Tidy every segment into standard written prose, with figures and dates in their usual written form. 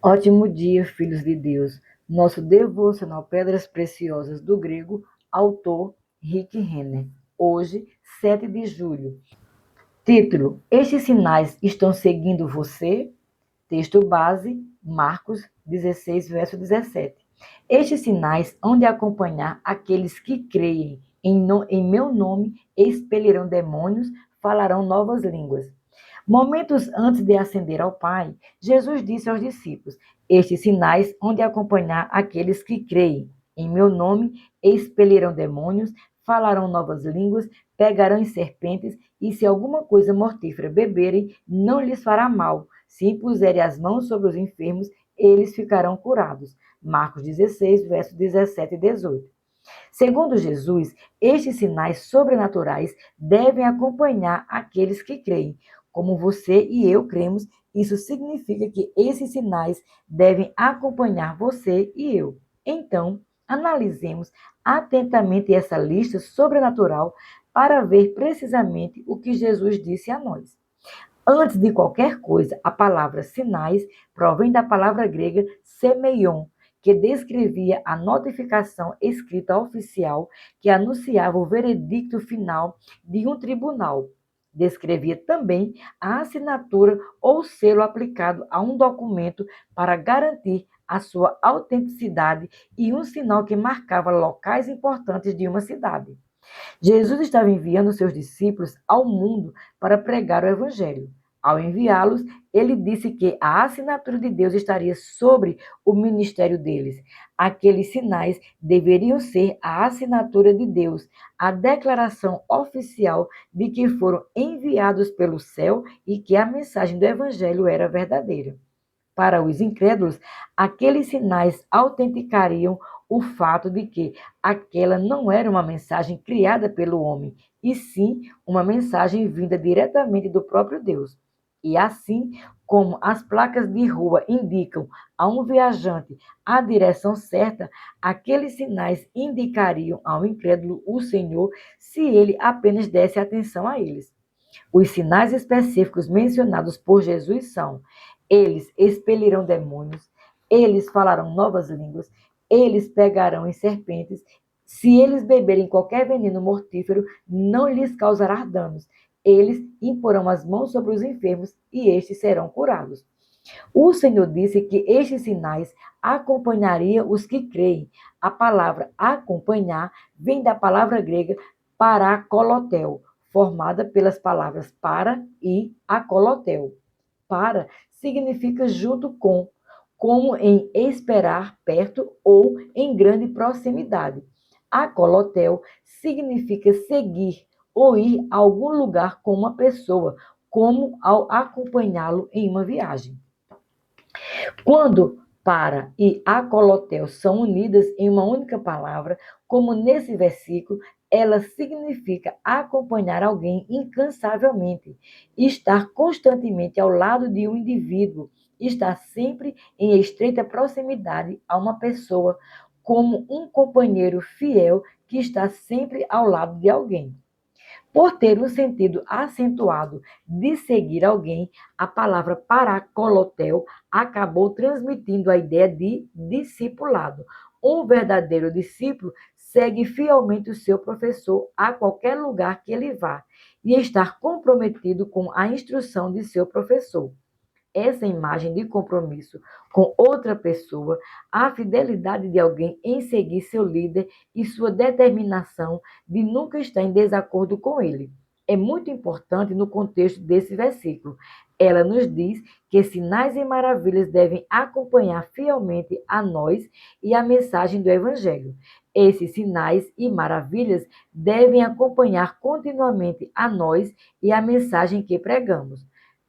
Ótimo dia, filhos de Deus. Nosso devocional Pedras Preciosas do grego, autor Rick Renner. Hoje, 7 de julho. Título: Estes sinais estão seguindo você? Texto base, Marcos 16, verso 17. Estes sinais hão de acompanhar aqueles que creem em meu nome, expelirão demônios, falarão novas línguas. Momentos antes de ascender ao Pai, Jesus disse aos discípulos: Estes sinais hão de acompanhar aqueles que creem. Em meu nome expelirão demônios, falarão novas línguas, pegarão em serpentes, e se alguma coisa mortífera beberem, não lhes fará mal. Se impuserem as mãos sobre os enfermos, eles ficarão curados. Marcos 16, versos 17 e 18. Segundo Jesus, estes sinais sobrenaturais devem acompanhar aqueles que creem. Como você e eu cremos, isso significa que esses sinais devem acompanhar você e eu. Então, analisemos atentamente essa lista sobrenatural para ver precisamente o que Jesus disse a nós. Antes de qualquer coisa, a palavra sinais provém da palavra grega semeion, que descrevia a notificação escrita oficial que anunciava o veredicto final de um tribunal. Descrevia também a assinatura ou selo aplicado a um documento para garantir a sua autenticidade e um sinal que marcava locais importantes de uma cidade. Jesus estava enviando seus discípulos ao mundo para pregar o Evangelho. Ao enviá-los, ele disse que a assinatura de Deus estaria sobre o ministério deles. Aqueles sinais deveriam ser a assinatura de Deus, a declaração oficial de que foram enviados pelo céu e que a mensagem do Evangelho era verdadeira. Para os incrédulos, aqueles sinais autenticariam o fato de que aquela não era uma mensagem criada pelo homem, e sim uma mensagem vinda diretamente do próprio Deus. E assim como as placas de rua indicam a um viajante a direção certa, aqueles sinais indicariam ao incrédulo o Senhor se ele apenas desse atenção a eles. Os sinais específicos mencionados por Jesus são: eles expelirão demônios, eles falarão novas línguas, eles pegarão em serpentes, se eles beberem qualquer veneno mortífero, não lhes causará danos. Eles imporão as mãos sobre os enfermos e estes serão curados. O Senhor disse que estes sinais acompanhariam os que creem. A palavra acompanhar vem da palavra grega parakolotel, formada pelas palavras para e akolotel. Para significa junto com, como em esperar perto ou em grande proximidade. Akolotel significa seguir ou ir a algum lugar com uma pessoa, como ao acompanhá-lo em uma viagem. Quando para e acolotel são unidas em uma única palavra, como nesse versículo, ela significa acompanhar alguém incansavelmente, estar constantemente ao lado de um indivíduo, estar sempre em estreita proximidade a uma pessoa, como um companheiro fiel que está sempre ao lado de alguém. Por ter um sentido acentuado de seguir alguém, a palavra paracolotel acabou transmitindo a ideia de discipulado. Um verdadeiro discípulo segue fielmente o seu professor a qualquer lugar que ele vá e está comprometido com a instrução de seu professor. Essa imagem de compromisso com outra pessoa, a fidelidade de alguém em seguir seu líder e sua determinação de nunca estar em desacordo com ele. É muito importante no contexto desse versículo. Ela nos diz que sinais e maravilhas devem acompanhar fielmente a nós e a mensagem do Evangelho. Esses sinais e maravilhas devem acompanhar continuamente a nós e a mensagem que pregamos.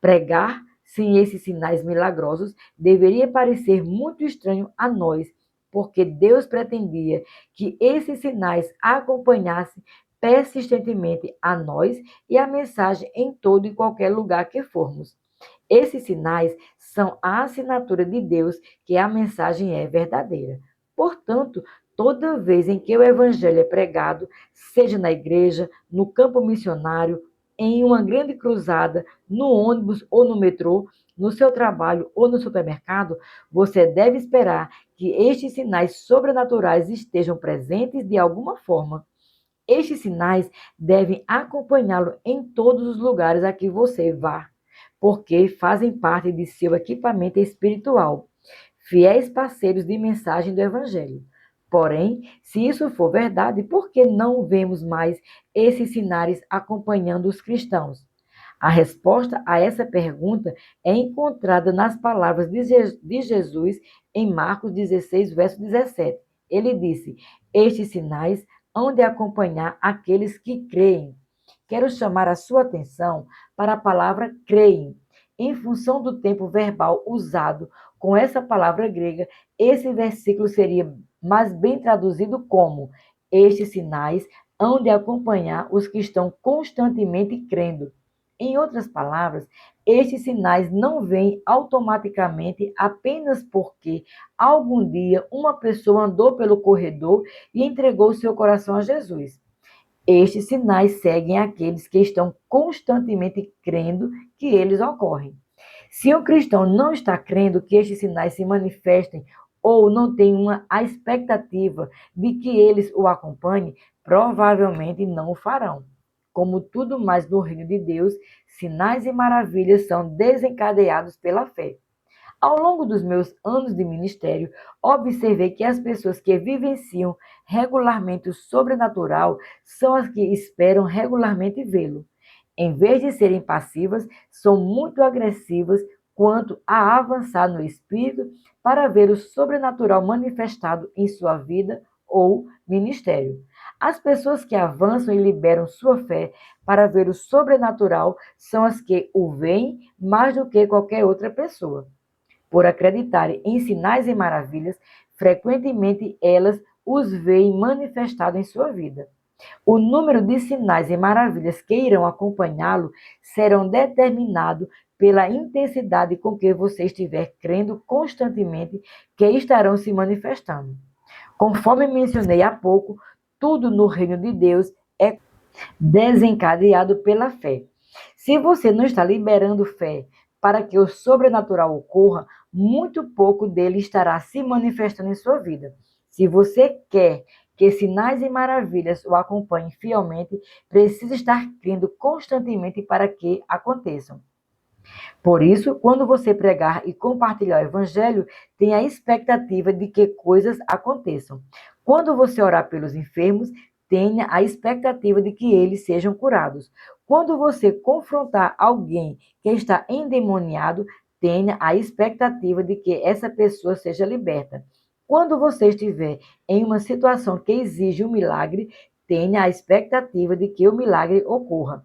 Pregar sem esses sinais milagrosos deveria parecer muito estranho a nós, porque Deus pretendia que esses sinais acompanhassem persistentemente a nós e a mensagem em todo e qualquer lugar que formos. Esses sinais são a assinatura de Deus que a mensagem é verdadeira. Portanto, toda vez em que o evangelho é pregado, seja na igreja, no campo missionário, em uma grande cruzada, no ônibus ou no metrô, no seu trabalho ou no supermercado, você deve esperar que estes sinais sobrenaturais estejam presentes de alguma forma. Estes sinais devem acompanhá-lo em todos os lugares a que você vá, porque fazem parte de seu equipamento espiritual, fiéis parceiros de mensagem do Evangelho. Porém, se isso for verdade, por que não vemos mais esses sinais acompanhando os cristãos? A resposta a essa pergunta é encontrada nas palavras de Jesus em Marcos 16, verso 17. Ele disse: Estes sinais hão de acompanhar aqueles que creem. Quero chamar a sua atenção para a palavra creem. Em função do tempo verbal usado com essa palavra grega, esse versículo seria mais bem traduzido como: Estes sinais hão de acompanhar os que estão constantemente crendo. Em outras palavras, estes sinais não vêm automaticamente apenas porque algum dia uma pessoa andou pelo corredor e entregou seu coração a Jesus. Estes sinais seguem aqueles que estão constantemente crendo que eles ocorrem. Se um cristão não está crendo que estes sinais se manifestem ou não tem a expectativa de que eles o acompanhem, provavelmente não o farão. Como tudo mais no reino de Deus, sinais e maravilhas são desencadeados pela fé. Ao longo dos meus anos de ministério, observei que as pessoas que vivenciam regularmente o sobrenatural são as que esperam regularmente vê-lo. Em vez de serem passivas, são muito agressivas quanto a avançar no espírito para ver o sobrenatural manifestado em sua vida ou ministério. As pessoas que avançam e liberam sua fé para ver o sobrenatural são as que o veem mais do que qualquer outra pessoa. Por acreditarem em sinais e maravilhas, frequentemente elas os veem manifestados em sua vida. O número de sinais e maravilhas que irão acompanhá-lo serão determinados pela intensidade com que você estiver crendo constantemente que estarão se manifestando. Conforme mencionei há pouco, tudo no reino de Deus é desencadeado pela fé. Se você não está liberando fé para que o sobrenatural ocorra, muito pouco dele estará se manifestando em sua vida. Se você quer que sinais e maravilhas o acompanhem fielmente, precisa estar crendo constantemente para que aconteçam. Por isso, quando você pregar e compartilhar o evangelho, tenha a expectativa de que coisas aconteçam. Quando você orar pelos enfermos, tenha a expectativa de que eles sejam curados. Quando você confrontar alguém que está endemoniado, tenha a expectativa de que essa pessoa seja liberta. Quando você estiver em uma situação que exige um milagre, tenha a expectativa de que o milagre ocorra.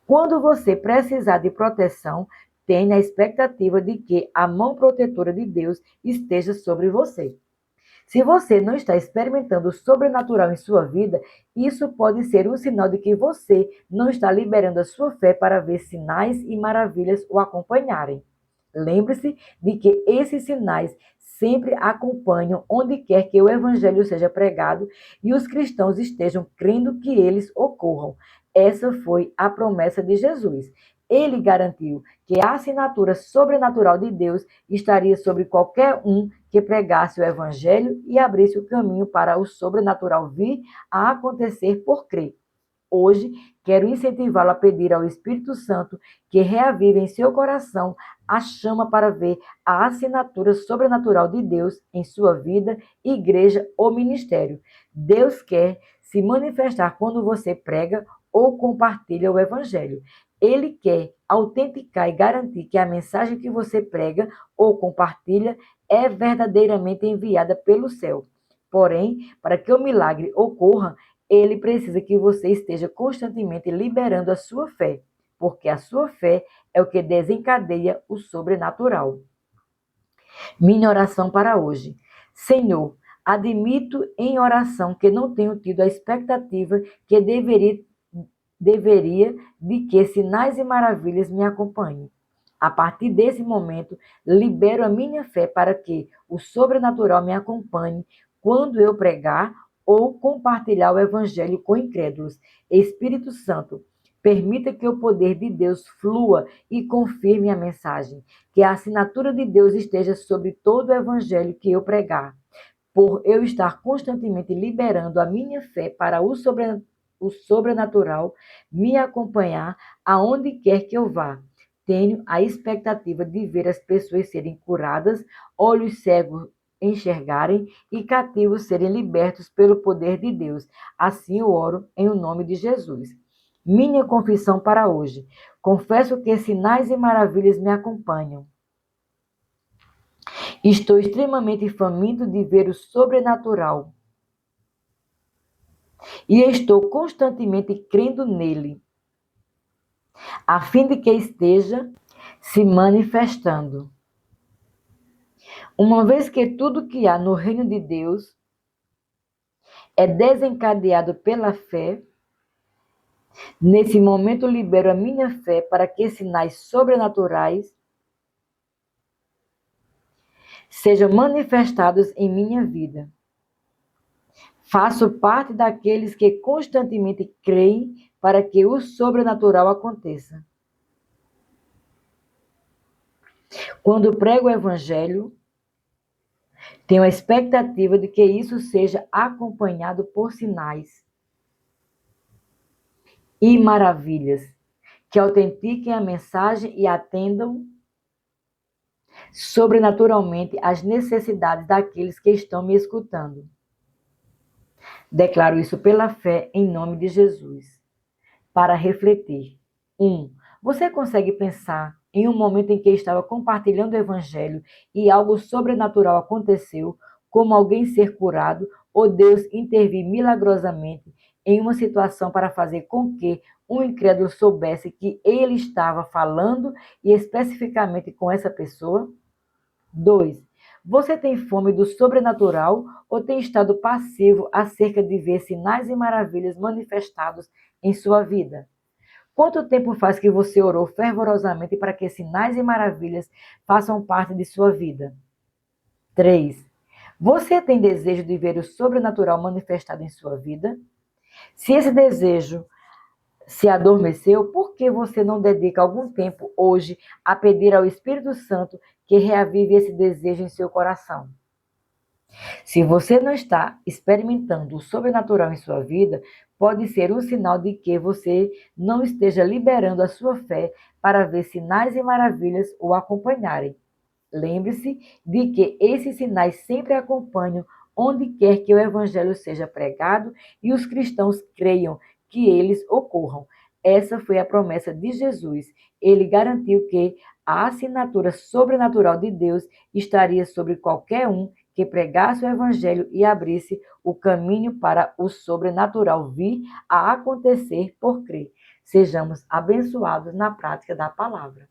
Quando você precisar de proteção, tenha a expectativa de que a mão protetora de Deus esteja sobre você. Se você não está experimentando o sobrenatural em sua vida, isso pode ser um sinal de que você não está liberando a sua fé para ver sinais e maravilhas o acompanharem. Lembre-se de que esses sinais sempre acompanham onde quer que o evangelho seja pregado e os cristãos estejam crendo que eles ocorram. Essa foi a promessa de Jesus. Ele garantiu que a assinatura sobrenatural de Deus estaria sobre qualquer um que pregasse o evangelho e abrisse o caminho para o sobrenatural vir a acontecer por crer. Hoje, quero incentivá-lo a pedir ao Espírito Santo que reavive em seu coração a chama para ver a assinatura sobrenatural de Deus em sua vida, igreja ou ministério. Deus quer se manifestar quando você prega ou compartilha o Evangelho. Ele quer autenticar e garantir que a mensagem que você prega ou compartilha é verdadeiramente enviada pelo céu. Porém, para que o milagre ocorra, ele precisa que você esteja constantemente liberando a sua fé, porque a sua fé é o que desencadeia o sobrenatural. Minha oração para hoje. Senhor, admito em oração que não tenho tido a expectativa que deveria de que sinais e maravilhas me acompanhem. A partir desse momento, libero a minha fé para que o sobrenatural me acompanhe quando eu pregar ou compartilhar o evangelho com incrédulos. Espírito Santo, Permita que o poder de Deus flua e confirme a mensagem, que a assinatura de Deus esteja sobre todo o evangelho que eu pregar, por eu estar constantemente liberando a minha fé para o sobrenatural me acompanhar aonde quer que eu vá. Tenho a expectativa de ver as pessoas serem curadas, olhos cegos enxergarem e cativos serem libertos pelo poder de Deus. Assim eu oro em o nome de Jesus. Minha confissão para hoje. Confesso que sinais e maravilhas me acompanham. Estou extremamente faminto de ver o sobrenatural e estou constantemente crendo nele, a fim de que esteja se manifestando. Uma vez que tudo que há no reino de Deus é desencadeado pela fé, nesse momento libero a minha fé para que sinais sobrenaturais sejam manifestados em minha vida. Faço parte daqueles que constantemente creem para que o sobrenatural aconteça. Quando prego o evangelho, tenho a expectativa de que isso seja acompanhado por sinais e maravilhas que autentiquem a mensagem e atendam sobrenaturalmente às necessidades daqueles que estão me escutando. Declaro isso pela fé em nome de Jesus. Para refletir. 1. Você consegue pensar em um momento em que estava compartilhando o evangelho e algo sobrenatural aconteceu, como alguém ser curado ou Deus intervir milagrosamente em uma situação para fazer com que um incrédulo soubesse que ele estava falando e especificamente com essa pessoa? 2. Você tem fome do sobrenatural ou tem estado passivo acerca de ver sinais e maravilhas manifestados em sua vida? Quanto tempo faz que você orou fervorosamente para que sinais e maravilhas façam parte de sua vida? 3. Você tem desejo de ver o sobrenatural manifestado em sua vida? Se esse desejo se adormeceu, por que você não dedica algum tempo hoje a pedir ao Espírito Santo que reavive esse desejo em seu coração? Se você não está experimentando o sobrenatural em sua vida, pode ser um sinal de que você não esteja liberando a sua fé para ver sinais e maravilhas o acompanharem. Lembre-se de que esses sinais sempre acompanham onde quer que o evangelho seja pregado e os cristãos creiam que eles ocorram. Essa foi a promessa de Jesus. Ele garantiu que a assinatura sobrenatural de Deus estaria sobre qualquer um que pregasse o evangelho e abrisse o caminho para o sobrenatural vir a acontecer por crer. Sejamos abençoados na prática da palavra.